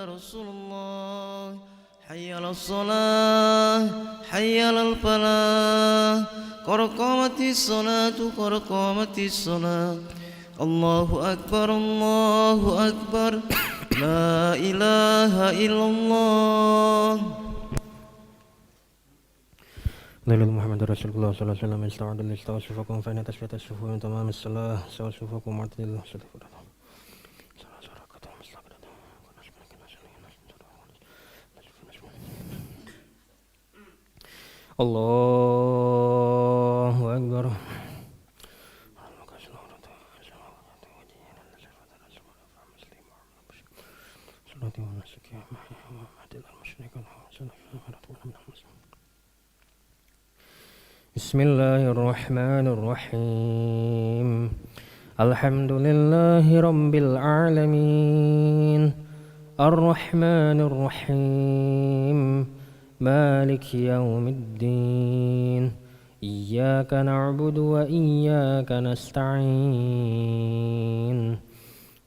رسول الله حي على الصلاة حي على الفلاح قد قامت الصلاة قد قامت الصلاة الله أكبر الله أكبر لا إله إلا الله. دليل محمد رسول الله صلى الله عليه وسلم استعد الاستوى صفوفكم فإن تسوية الصفوف من تمام الصلاة سوى صفوفكم معتدل الله أكبر. بسم الله الرحمن الرحيم الحمد لله رب العالمين الرحمن الرحيم مالك يوم الدين إياك نعبد وإياك نستعين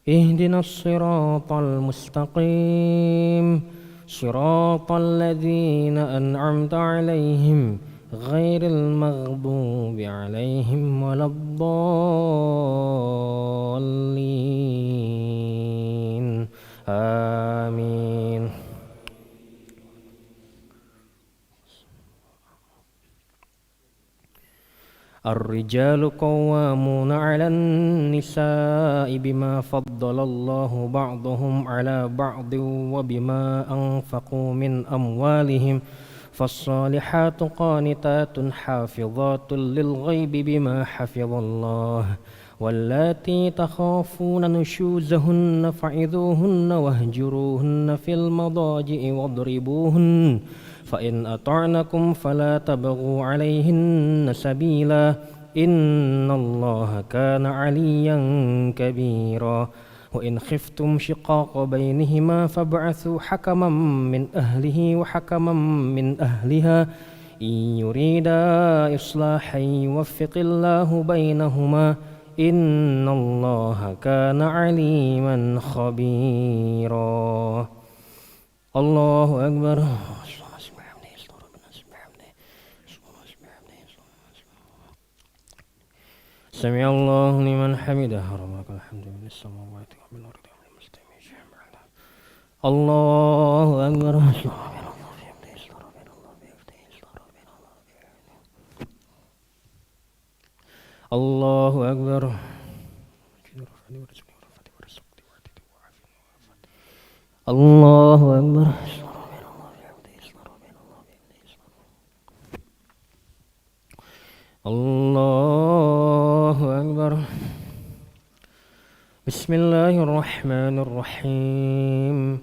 اهدنا الصراط المستقيم صراط الذين أنعمت عليهم غير المغضوب عليهم ولا الضالين آمين. الرجال قوامون على النساء بما فضل الله بعضهم على بعض وبما أنفقوا من أموالهم فالصالحات قانتات حافظات للغيب بما حفظ الله واللاتي تخافون نشوزهن فعظوهن واهجروهن في المضاجع واضربوهن فإن أطعنكم فلا تبغوا عليهن سبيلا إن الله كان عليا كبيرا وإن خفتم شقاق بينهما فابعثوا حكما من أهله وحكما من أهلها إن يريدا إصلاحا يوفق الله بينهما إن الله كان عليما خبيرا. الله أكبر. سمع الله لمن حمده ربك الحمد من السماوات ومن الأرض ومن المسلمين الله أكبر. الله أكبر. الله أكبر. الله أكبر. بسم الله الرحمن الرحيم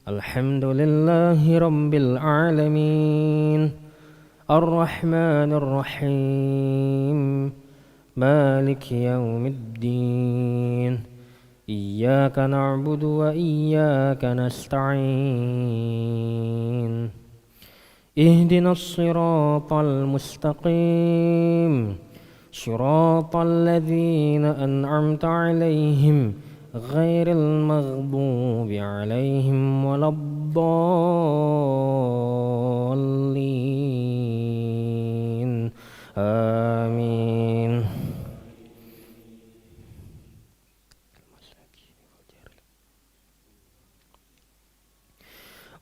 الحمد لله رب العالمين الرحمن الرحيم مالك يوم الدين إياك نعبد وإياك نستعين اهدنا الصراط المستقيم صراط الذين أنعمت عليهم غير المغضوب عليهم ولا الضالين آمين.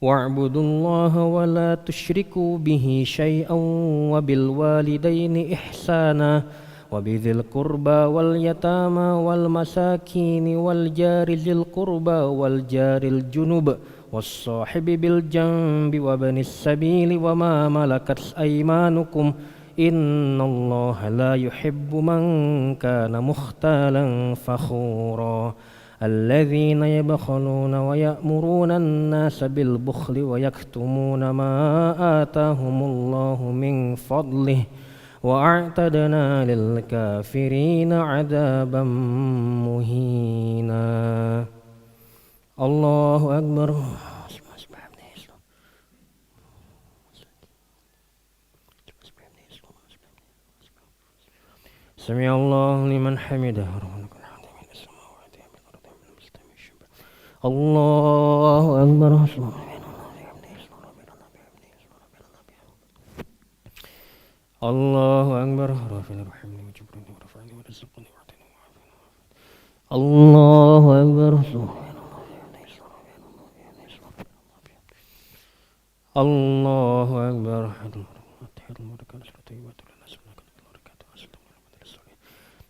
واعبدوا الله ولا تشركوا به شيئا وبالوالدين إحسانا وبذي القربى واليتامى والمساكين والجار ذي القربى والجار الجنب والصاحب بالجنب وابن السبيل وما ملكت أيمانكم إن الله لا يحب من كان مختالا فخورا الذين يبخلون ويأمرون الناس بالبخل ويكتمون ما آتاهم الله من فضله وأعتدنا للكافرين عذابا مهينا. الله أكبر. سمع الله لمن حمده الله أكبر. الله أكبر. رافعني ارحمني وجبرني ورفعني ورزقني واعطني وعافني. الله أكبر. الله أكبر. تحية المباركة نسل طيبات لنا سبحانك البركات وأسلم محمد الصالح.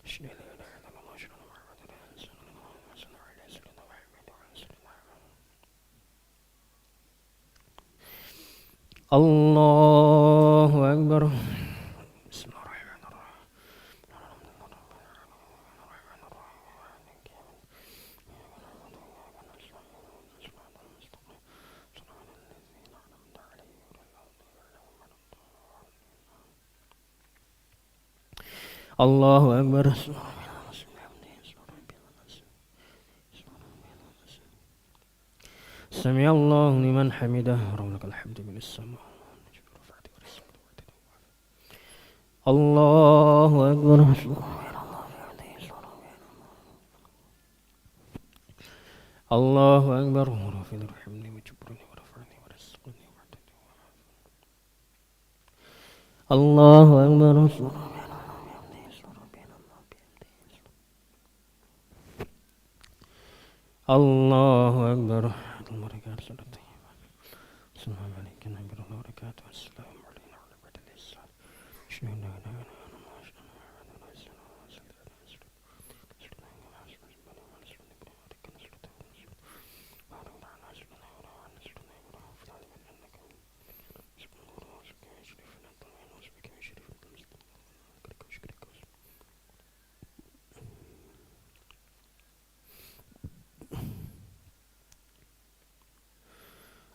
أشهد أن لا إله إلا الله أشهد أن محمدا رسول الله صلى الله عليه وسلم محمد وعلى سيدنا محمد. الله أكبر. بسم الله الرحمن الرحيم. الله أكبر. سمع الله لمن حمده. ولك الحمد من السماء. الله أكبر. الله أكبر. رافعني ارحمني وجبرني ورفعني ورزقني واعطني. الله أكبر. الله أكبر. المباركات صلاة طيبة. السلام عليكم ورحمة الله وبركاته. السلام علينا وعلى عباد الله الصالحين. أشهد أن لا إله إلا الله وأشهد أن محمدا رسول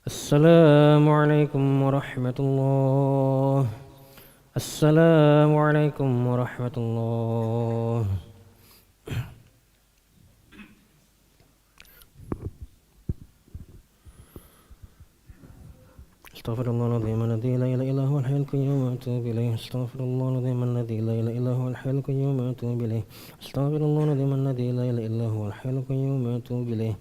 السلام عليكم ورحمة الله. السلام عليكم ورحمة الله. استغفر الله العظيم الذي لا إله إلا هو الحي القيوم وأتوب إليه. استغفر الله العظيم الذي لا إله إلا هو الحي القيوم وأتوب إليه. استغفر الله العظيم الذي لا إله إلا هو الحي القيوم وأتوب إليه.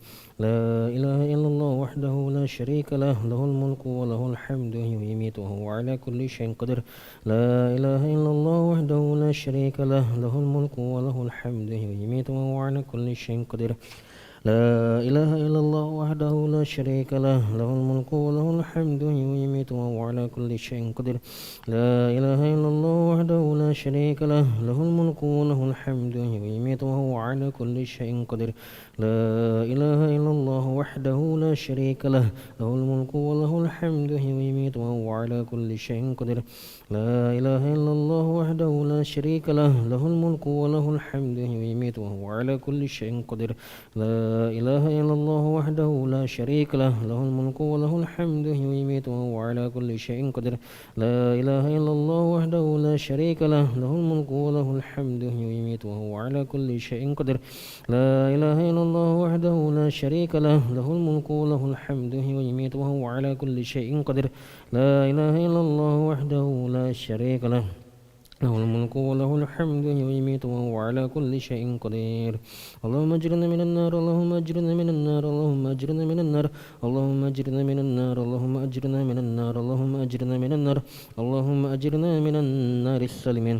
لا إله إلا الله وحده لا شريك له له الملك وله الحمد ويميت وهو على كل شيء قدير. لا إله إلا الله وحده لا شريك له له الملك وله الحمد ويميت وهو على كل شيء قدير. لا إله إلا الله وحده لا شريك له له الملك وله الحمد ويميت وهو على كل شيء قدير. لا إله إلا الله وحده لا شريك له له الملك وله الحمد ويميت وهو على كل شيء قدير. لا إله إلا الله وحده لا شريك له له الملك وله الحمد ويميت وهو على كل شيء قدير. لا إله إلا الله وحده لا شريك له له الملك وله الحمد ويميت وهو على كل شيء قدير. لا إله إلا الله وحده لا شريك له له الملك وله الحمد ويميت وهو على كل شيء قدير. لا إله إلا الله وحده لا شريك له له الملك وله الحمد ويميت وهو على كل شيء قدير. لا إله إلا الله وحده لا شريك له له الملك وله الحمد ويميت وهو على كل شيء قدير. لا إله إلا الله وحده لا شريك له له الملك وله الحمد ويميت وهو على كل شيء قدير. اللهم اجرنا من النار. اللهم اجرنا من النار. اللهم اجرنا من النار. اللهم اجرنا من النار. اللهم اجرنا من النار. اللهم اجرنا من النار. اللهم اجرنا من النار السالمين.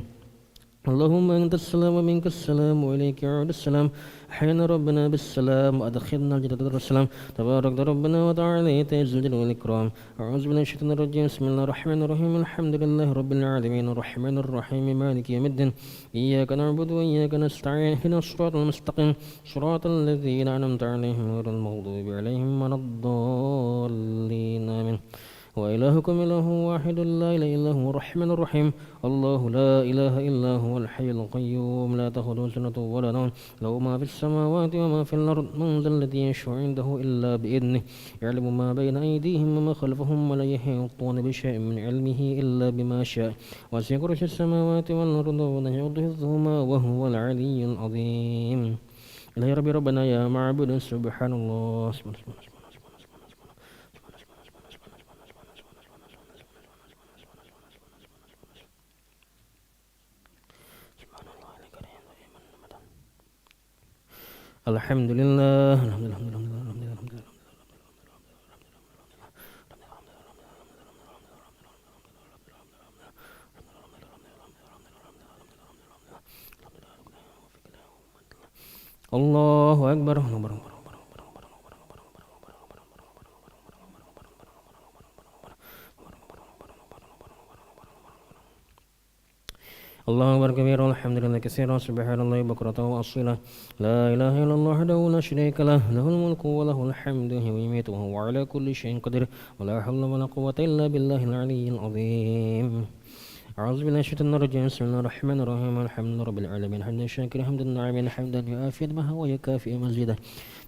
اللهم أنت السلام ومنك السلام وإليك يعود السلام. أحينا ربنا بالسلام وأدخلنا الجنة السلام. تبارك ربنا وتعالى تعز الجلال والإكرام. أعوذ بالله من الشيطان الرجيم. بسم الله الرحمن الرحيم. الحمد لله رب العالمين الرحمن الرحيم مالك يوم الدين. إياك نعبد وإياك نستعين. اهدنا الصراط المستقيم صراط الذين أنعمت عليهم غير المغضوب عليهم ولا الضالين آمين. وإلهكم إله واحد لا إله إلا هو الرحمن الرحيم. الله لا إله إلا هو الحي القيوم لا تأخذه سنة ولا نوم له ما في السماوات وما في الأرض. من ذا الذي يشفع عنده إلا بإذنه. يعلم ما بين أيديهم وما خلفهم ولا يحيطون بشيء من علمه إلا بما شاء. وسع كرسي السماوات والأرض ولا يؤوده حفظهما وهو العلي العظيم. إلهي ربي ربنا يا معبود سبحان الله. الحمد لله. الحمد لله. الله أكبر. الله أكبر كبيرا والحمد لله كثيرا سبحان الله بكرة وأصيلا لا إله إلا الله وحده لا شريك له له الملك وله الحمد ويميت وهو على كل شيء قدير ولا حول ولا قوة إلا بالله العلي العظيم. أعوذ بالله من الشيطان الرجيم بسم الله الرحمن الرحيم الحمد لله رب العالمين حمدا شاكرا حمدا ناعما حمدا يعافي ما هو يكافئ مزيدا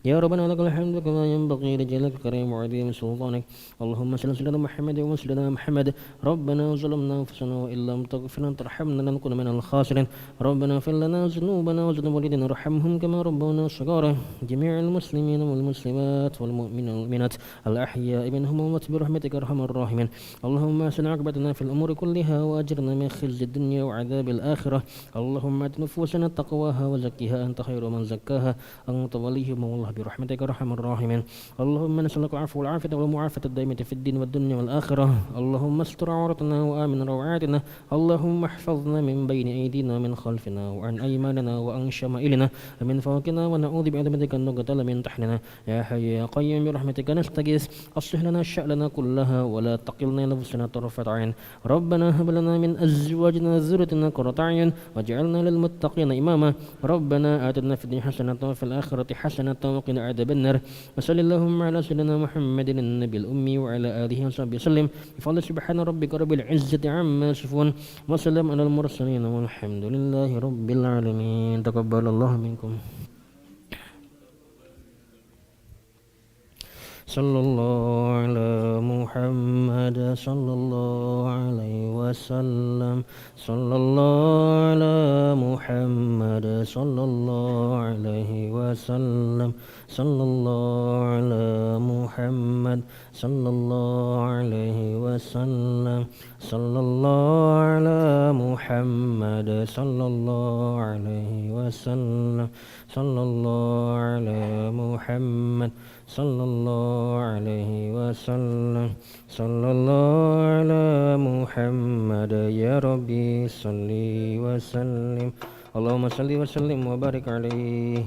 يا ربنا لك الحمد كما ينبغي لجلالك الكريم وعظيم سلطانك. اللهم صل على سيدنا محمد وسيدنا محمد. ربنا ظلمنا انفسنا وان لم تغفر لنا وترحمنا لنكن من الخاسرين. ربنا اغفر لنا ذنوبنا وذنوب والدينا وارحمهم كما ربونا صغارا. جميع المسلمين والمسلمات والمؤمنين والمؤمنات الاحياء منهم واموات برحمتك ارحم الراحمين. اللهم احسن عاقبتنا في الامور كلها واجرنا من خزي الدنيا وعذاب الاخره. اللهم ات نفوسنا تقواها وزكها انت خير من زكاها انت وليهم والله برحمتك ارحم الراحمين. اللهم نسألك العفو والعافية والمعافاة الدائمة في الدين والدنيا والآخرة. اللهم استر عورتنا وآمن روعاتنا. اللهم احفظنا من بين أيدينا ومن خلفنا وعن أيماننا وعن شمائلنا ومن فوقنا ونعوذ بعظمتك أن نقتل من تحتنا. يا حي يا قيوم برحمتك نستغيث أصلح لنا شأننا كلها ولا تقلنا نفسنا طرفة عين. ربنا هب لنا من أزواجنا وذريتنا قرة أعين واجعلنا للمتقين إماما. ربنا آتنا في الدنيا حسنة وفي الآخرة حسنة وقنا عذاب النار. وصل اللهم على سيدنا محمد النبي الأمي وعلى آله وصحبه وسلم بفضل سبحان ربك رب العزة عما يصفون وسلام على المرسلين والحمد لله رب العالمين. تقبل الله منكم. صلى الله على محمد صلى الله عليه وسلم. صلى الله على محمد صلى الله عليه وسلم. صلى الله على محمد صلى الله عليه وسلم. صلى الله على محمد صلى الله عليه وسلم. صلى الله على محمد صلى الله عليه وسلم. صلى الله على محمد يا ربي صل وسلم. اللهم صل وسلم وبارك عليه.